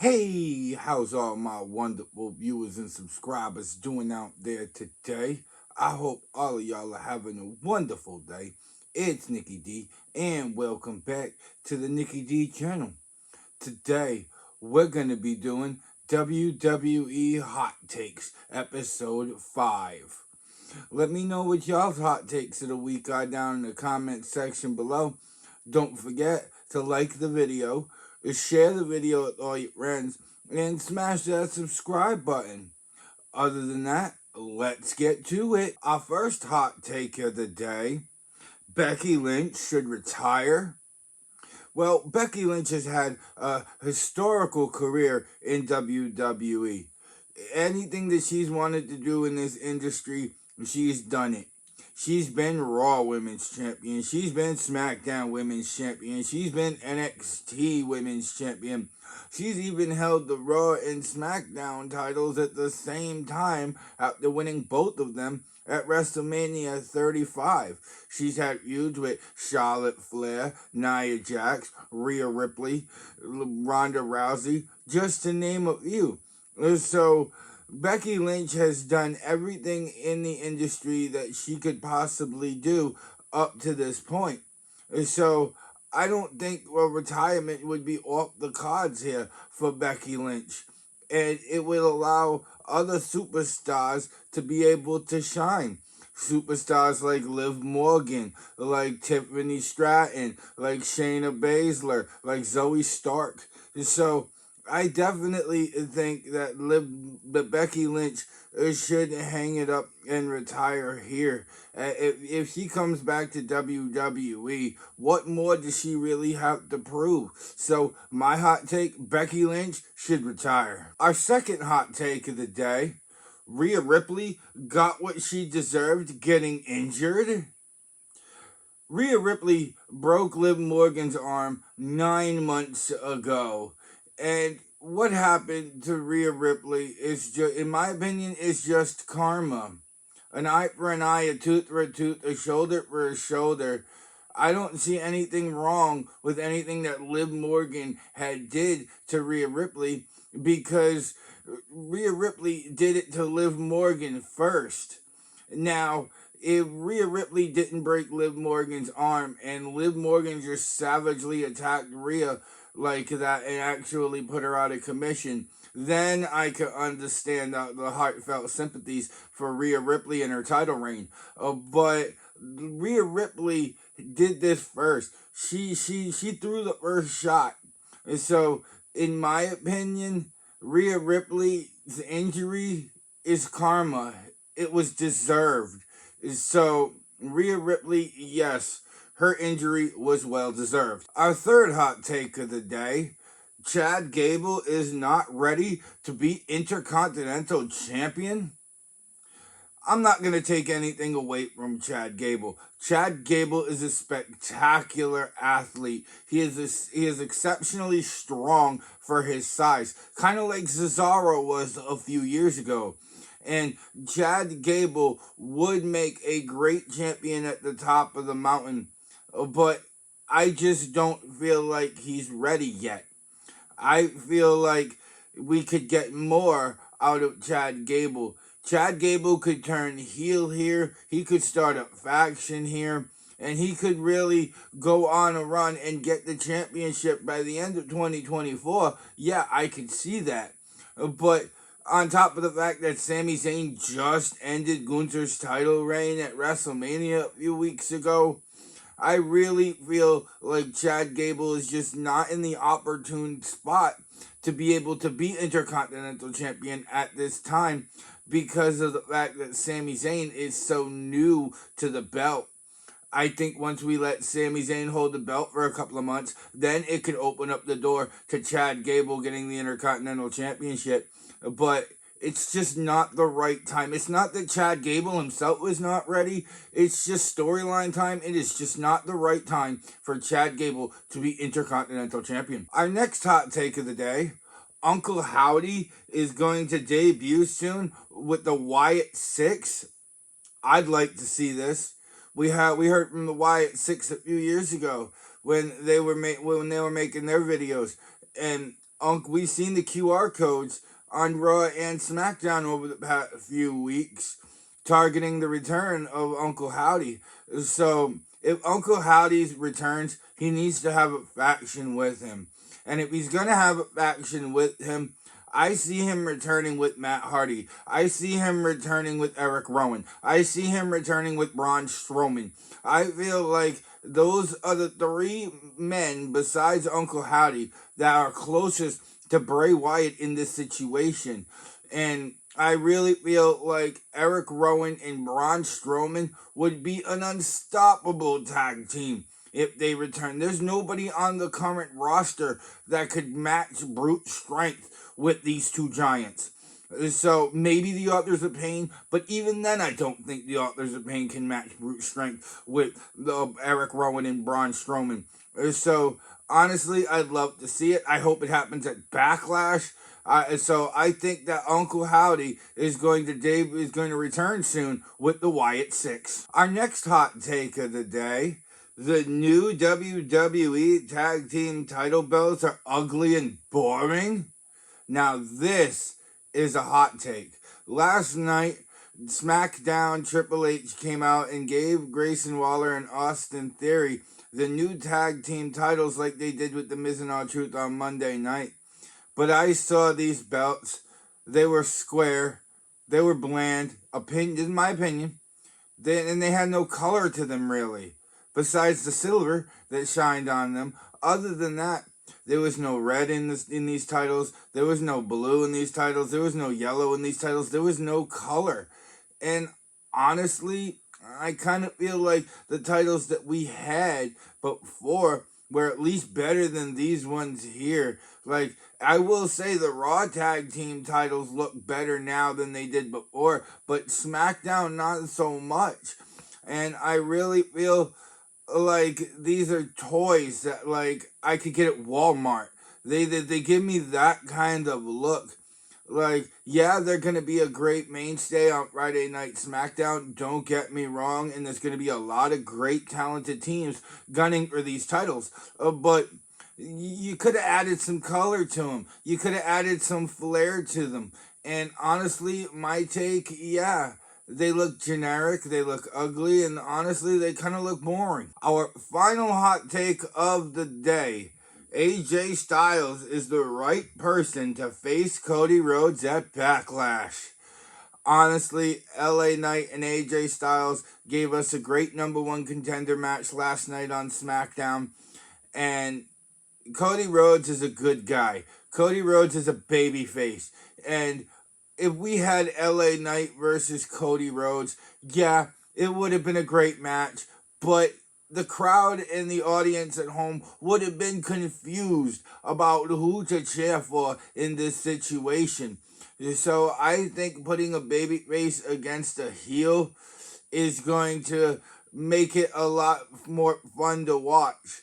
Hey, how's all my wonderful viewers and subscribers doing out there today? I hope all of y'all are having a wonderful day. It's Nikki D, and welcome back to the Nikki D channel. Today, we're going to be doing WWE Hot Takes, episode 5. Let me know what y'all's hot takes of the week are down in the comment section below. Don't forget to like the video, share the video with all your friends, and smash that subscribe button. Other than that, let's get to it. Our first hot take of the day: Becky Lynch should retire. Well, Becky Lynch has had a historical career in WWE. Anything that she's wanted to do in this industry, she's done it. She's been Raw Women's Champion. She's been SmackDown Women's Champion. She's been NXT Women's Champion. She's even held the Raw and SmackDown titles at the same time after winning both of them at WrestleMania 35. She's had feuds with Charlotte Flair, Nia Jax, Rhea Ripley, Ronda Rousey, just to name a few. So Becky Lynch has done everything in the industry that she could possibly do up to this point. So I don't think a retirement would be off the cards here for Becky Lynch. And it will allow other superstars to be able to shine. Superstars like Liv Morgan, like Tiffany Stratton, like Shayna Baszler, like Zoe Stark. So I definitely think that Becky Lynch should hang it up and retire here. If she comes back to WWE, what more does she really have to prove? So my hot take: Becky Lynch should retire. Our second hot take of the day: Rhea Ripley got what she deserved getting injured. Rhea Ripley broke Liv Morgan's arm 9 months ago. And what happened to Rhea Ripley is just, in my opinion, is just karma. An eye for an eye, a tooth for a tooth, a shoulder for a shoulder. I don't see anything wrong with anything that Liv Morgan had did to Rhea Ripley, because Rhea Ripley did it to Liv Morgan first. Now, if Rhea Ripley didn't break Liv Morgan's arm and Liv Morgan just savagely attacked Rhea like that and actually put her out of commission, then I could understand the heartfelt sympathies for Rhea Ripley and her title reign. But Rhea Ripley did this first. She threw the first shot. And so, in my opinion, Rhea Ripley's injury is karma. It was deserved. So, Rhea Ripley, yes, her injury was well deserved. Our third hot take of the day: Chad Gable is not ready to be Intercontinental Champion. I'm not going to take anything away from Chad Gable. Chad Gable is a spectacular athlete. He is exceptionally strong for his size, kind of like Cesaro was a few years ago. And Chad Gable would make a great champion at the top of the mountain, but I just don't feel like he's ready yet. I feel like we could get more out of Chad Gable. Chad Gable could turn heel here. He could start a faction here. And he could really go on a run and get the championship by the end of 2024. Yeah, I could see that. But on top of the fact that Sami Zayn just ended Gunther's title reign at WrestleMania a few weeks ago, I really feel like Chad Gable is just not in the opportune spot to be able to be Intercontinental Champion at this time, because of the fact that Sami Zayn is so new to the belt. I think once we let Sami Zayn hold the belt for a couple of months, then it could open up the door to Chad Gable getting the Intercontinental Championship. But it's just not the right time. It's not that Chad Gable himself was not ready. It's just storyline time. It is just not the right time for Chad Gable to be Intercontinental Champion. Our next hot take of the day: Uncle Howdy is going to debut soon with the Wyatt Six. I'd like to see this. We heard from the Wyatt Six a few years ago when they were making their videos, and We've seen the QR codes on Raw and SmackDown over the past few weeks, targeting the return of Uncle Howdy. So if Uncle Howdy returns, he needs to have a faction with him. And if he's going to have a faction with him, I see him returning with Matt Hardy. I see him returning with Eric Rowan. I see him returning with Braun Strowman. I feel like those are the three men besides Uncle Howdy that are closest to Bray Wyatt in this situation. And I really feel like Eric Rowan and Braun Strowman would be an unstoppable tag team if they return. There's nobody on the current roster that could match brute strength with these two giants. So maybe the Authors of Pain, but even then I don't think the Authors of Pain can match brute strength with Eric Rowan and Braun Strowman. So honestly, I'd love to see it. I hope it happens at Backlash. So I think that Uncle Howdy is going to return soon with the Wyatt Six. Our next hot take of the day: the new WWE Tag Team title belts are ugly and boring. Now this is a hot take. Last night, SmackDown Triple H came out and gave Grayson Waller and Austin Theory the new tag team titles like they did with The Miz and R-Truth on Monday night. But I saw these belts. They were square. They were bland. In my opinion. And they had no color to them, really. Besides the silver that shined on them. Other than that, there was no red in these titles. There was no blue in these titles. There was no yellow in these titles. There was no color. And honestly, I kind of feel like the titles that we had before were at least better than these ones here. Like, I will say the Raw Tag Team titles look better now than they did before, but SmackDown not so much. And I really feel like these are toys that like I could get at Walmart. They give me that kind of look. Like, yeah, they're going to be a great mainstay on Friday Night SmackDown, don't get me wrong, and there's going to be a lot of great talented teams gunning for these titles. But you could have added some color to them. You could have added some flair to them. And honestly, my take, yeah, they look generic, they look ugly, and honestly, they kind of look boring. Our final hot take of the day: AJ Styles is the right person to face Cody Rhodes at Backlash. Honestly, LA Knight and AJ Styles gave us a great number one contender match last night on SmackDown. And Cody Rhodes is a good guy. Cody Rhodes is a babyface. And if we had LA Knight versus Cody Rhodes, yeah, it would have been a great match. But the crowd and the audience at home would have been confused about who to cheer for in this situation. So I think putting a babyface against a heel is going to make it a lot more fun to watch.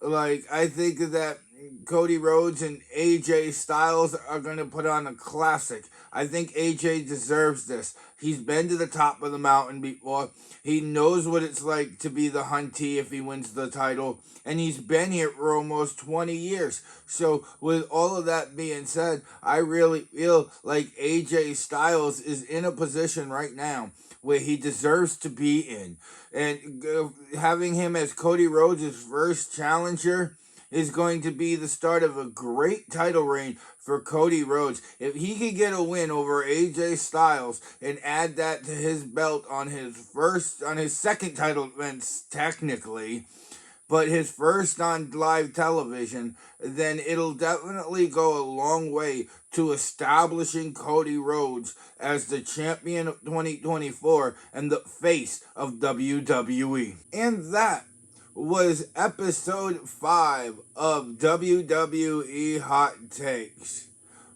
Like, I think that Cody Rhodes and AJ Styles are going to put on a classic. I think AJ deserves this. He's been to the top of the mountain before. He knows what it's like to be the huntee if he wins the title. And he's been here for almost 20 years. So with all of that being said, I really feel like AJ Styles is in a position right now where he deserves to be in. And having him as Cody Rhodes' first challenger is going to be the start of a great title reign for Cody Rhodes. If he could get a win over AJ Styles and add that to his belt on his second title defense technically, but his first on live television, then it'll definitely go a long way to establishing Cody Rhodes as the champion of 2024 and the face of WWE. And that was episode 5 of WWE Hot Takes.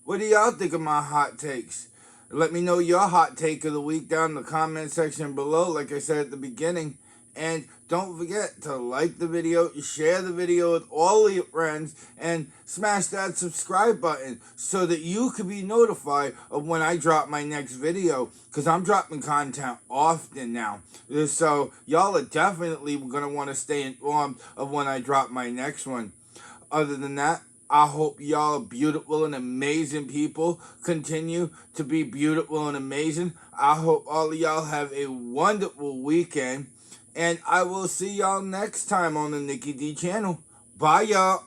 What do y'all think of my hot takes? Let me know your hot take of the week down in the comment section below, like I said at the beginning. And don't forget to like the video, share the video with all of your friends, and smash that subscribe button so that you can be notified of when I drop my next video, because I'm dropping content often now. So y'all are definitely going to want to stay informed of when I drop my next one. Other than that, I hope y'all beautiful and amazing people continue to be beautiful and amazing. I hope all of y'all have a wonderful weekend. And I will see y'all next time on the Nikki D channel. Bye, y'all.